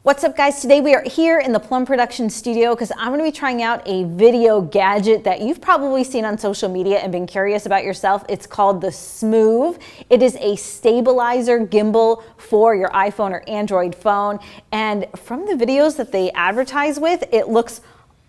What's up, guys? Today we are here in the Plum Production Studio because I'm going to be trying out a video gadget that you've probably seen on social media and been curious about yourself. It's called the Smove. It is a stabilizer gimbal for your iPhone or Android phone. And from the videos that they advertise with, it looks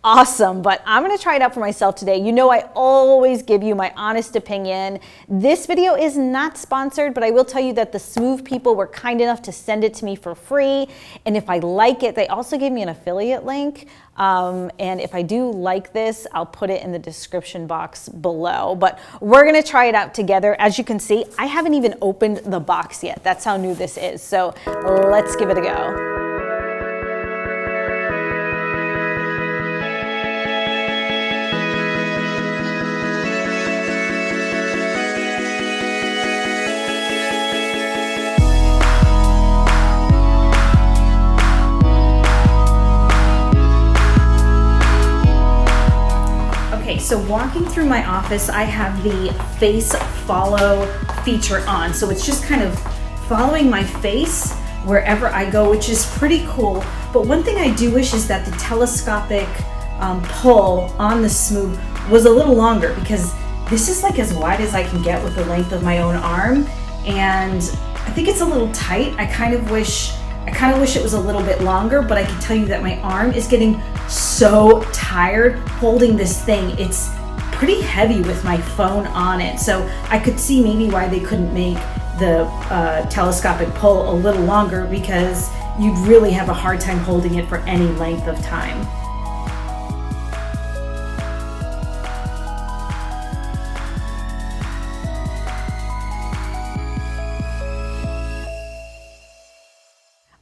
awesome, but I'm going to try it out for myself today. You know, I always give you my honest opinion. This video is not sponsored, but I will tell you that the Smove people were kind enough to send it to me for free. And if I like it, they also gave me an affiliate link. And if I do like this, I'll put it in the description box below. But we're going to try it out together. As you can see, I haven't even opened the box yet. That's how new this is. So let's give it a go. So walking through my office, I have the face follow feature on. So it's just kind of following my face wherever I go, which is pretty cool. But one thing I do wish is that the telescopic pull on the Smove was a little longer, because this is like as wide as I can get with the length of my own arm. And I think it's a little tight. I kind of wish it was a little bit longer, but I can tell you that my arm is getting so tired holding this thing. It's pretty heavy with my phone on it. So I could see maybe why they couldn't make the telescopic pull a little longer, because you'd really have a hard time holding it for any length of time.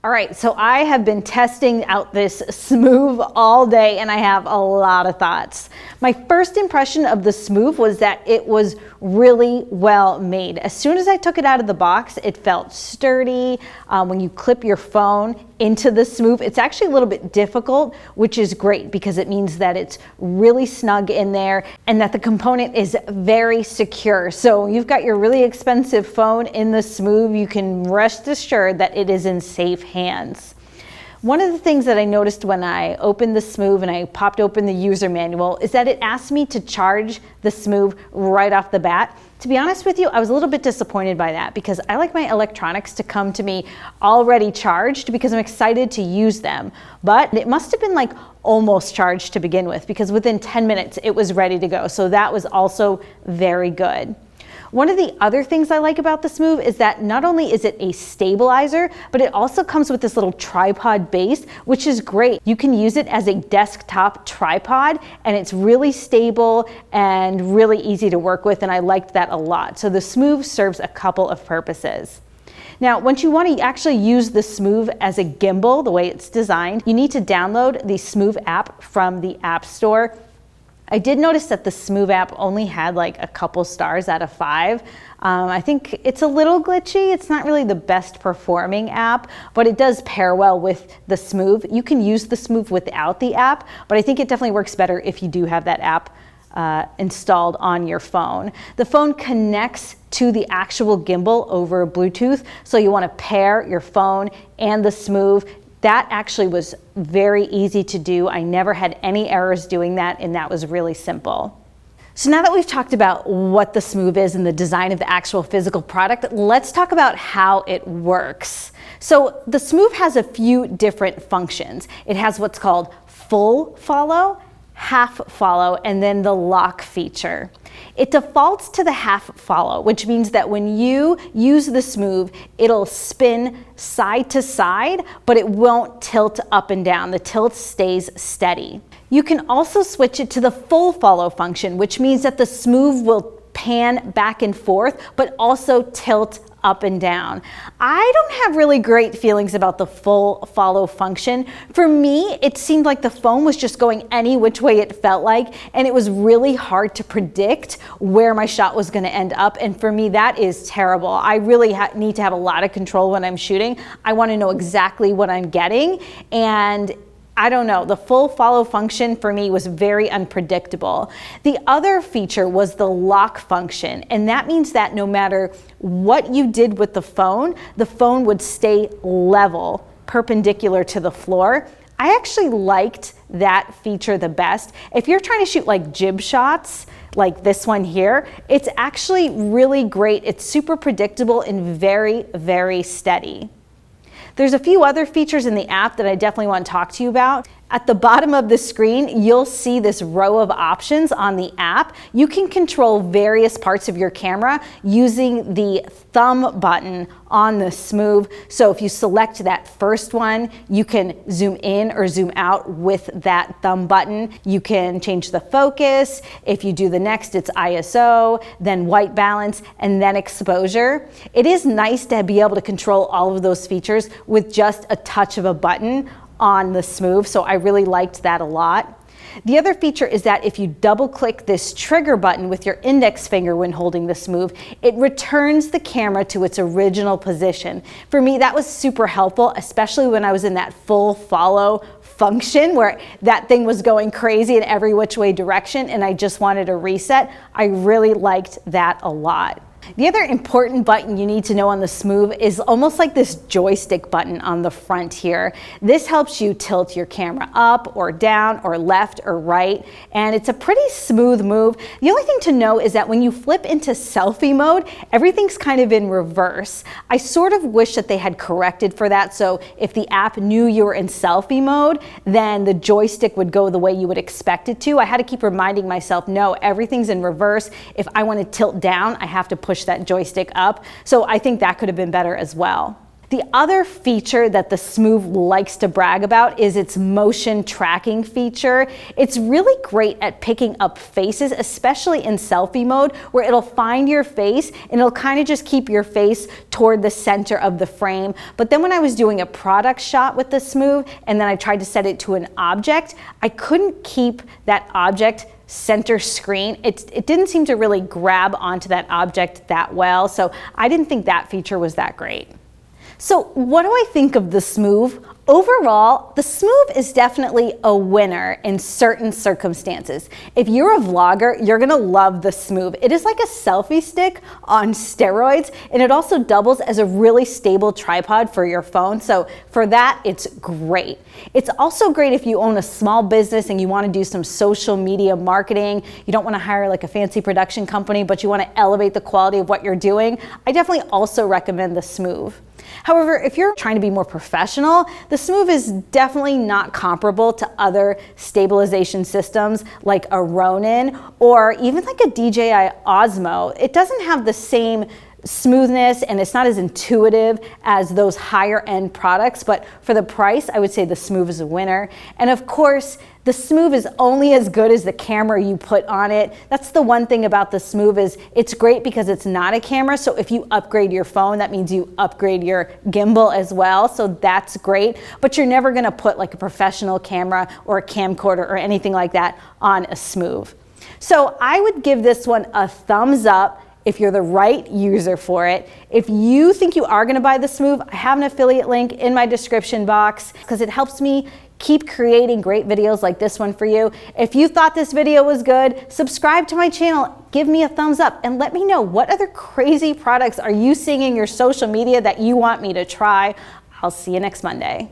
All right, so I have been testing out this Smove all day and I have a lot of thoughts. My first impression of the Smove was that it was really well made. As soon as I took it out of the box, it felt sturdy. When you clip your phone into the Smove, it's actually a little bit difficult, which is great because it means that it's really snug in there and that the component is very secure. So you've got your really expensive phone in the Smove, you can rest assured that it is in safe hands. One of the things that I noticed when I opened the Smove and I popped open the user manual is that it asked me to charge the Smove right off the bat. To be honest with you, I was a little bit disappointed by that because I like my electronics to come to me already charged because I'm excited to use them. But it must have been like almost charged to begin with, because within 10 minutes it was ready to go. So that was also very good. One of the other things I like about the Smove is that not only is it a stabilizer, but it also comes with this little tripod base, which is great. You can use it as a desktop tripod and it's really stable and really easy to work with, and I liked that a lot. So the Smove serves a couple of purposes. Now, once you want to actually use the Smove as a gimbal, the way it's designed, you need to download the Smove app from the App Store. I did notice that the Smove app only had like a couple stars out of 5. I think it's a little glitchy. It's not really the best performing app, but it does pair well with the Smove. You can use the Smove without the app, but I think it definitely works better if you do have that app installed on your phone. The phone connects to the actual gimbal over Bluetooth, so you want to pair your phone and the Smove. That actually was very easy to do. I never had any errors doing that, and that was really simple. So now that we've talked about what the Smove is and the design of the actual physical product, let's talk about how it works. So the Smove has a few different functions. It has what's called full follow, half follow, and then the lock feature. It defaults to the half follow, which means that when you use the Smove, it'll spin side to side, but it won't tilt up and down. The tilt stays steady. You can also switch it to the full follow function, which means that the Smove will pan back and forth, but also tilt up and down. I don't have really great feelings about the full follow function. For me, it seemed like the phone was just going any which way it felt like, and it was really hard to predict where my shot was going to end up. And for me, that is terrible. I really need to have a lot of control when I'm shooting. I want to know exactly what I'm getting, and I don't know, the full follow function for me was very unpredictable. The other feature was the lock function, and that means that no matter what you did with the phone would stay level perpendicular to the floor. I actually liked that feature the best. If you're trying to shoot like jib shots, like this one here, it's actually really great. It's super predictable and very, very steady. There's a few other features in the app that I definitely want to talk to you about. At the bottom of the screen, you'll see this row of options on the app. You can control various parts of your camera using the thumb button on the Smove. So if you select that first one, you can zoom in or zoom out with that thumb button. You can change the focus. If you do the next, it's ISO, then white balance, and then exposure. It is nice to be able to control all of those features with just a touch of a button on the Smove, so I really liked that a lot. The other feature is that if you double click this trigger button with your index finger when holding the Smove, it returns the camera to its original position. For me, that was super helpful, especially when I was in that full follow function where that thing was going crazy in every which way direction and I just wanted a reset. I really liked that a lot. The other important button you need to know on the Smove is almost like this joystick button on the front here. This helps you tilt your camera up or down or left or right, and it's a pretty smooth move. The only thing to know is that when you flip into selfie mode, everything's kind of in reverse. I sort of wish that they had corrected for that, so if the app knew you were in selfie mode, then the joystick would go the way you would expect it to. I had to keep reminding myself, no, everything's in reverse. If I want to tilt down, I have to push that joystick up. So I think that could have been better as well. The other feature that the Smove likes to brag about is its motion tracking feature. It's really great at picking up faces, especially in selfie mode, where it'll find your face and it'll kind of just keep your face toward the center of the frame. But then when I was doing a product shot with the Smove and then I tried to set it to an object, I couldn't keep that object center screen. It didn't seem to really grab onto that object that well, so I didn't think that feature was that great. So what do I think of the Smove? Overall, the Smove is definitely a winner in certain circumstances. If you're a vlogger, you're gonna love the Smove. It is like a selfie stick on steroids, and it also doubles as a really stable tripod for your phone. So for that, it's great. It's also great if you own a small business and you wanna do some social media marketing. You don't wanna hire like a fancy production company, but you wanna elevate the quality of what you're doing. I definitely also recommend the Smove. However, if you're trying to be more professional, the Smove is definitely not comparable to other stabilization systems like a Ronin or even like a DJI Osmo. It doesn't have the same smoothness and it's not as intuitive as those higher end products, but for the price, I would say the Smove is a winner. And of course, the Smove is only as good as the camera you put on it. That's the one thing about the Smove is it's great because it's not a camera. So if you upgrade your phone, that means you upgrade your gimbal as well. So that's great, but you're never gonna put like a professional camera or a camcorder or anything like that on a Smove. So I would give this one a thumbs up if you're the right user for it. If you think you are gonna buy the Smove, I have an affiliate link in my description box because it helps me keep creating great videos like this one for you. If you thought this video was good, subscribe to my channel, give me a thumbs up, and let me know what other crazy products are you seeing in your social media that you want me to try. I'll see you next Monday.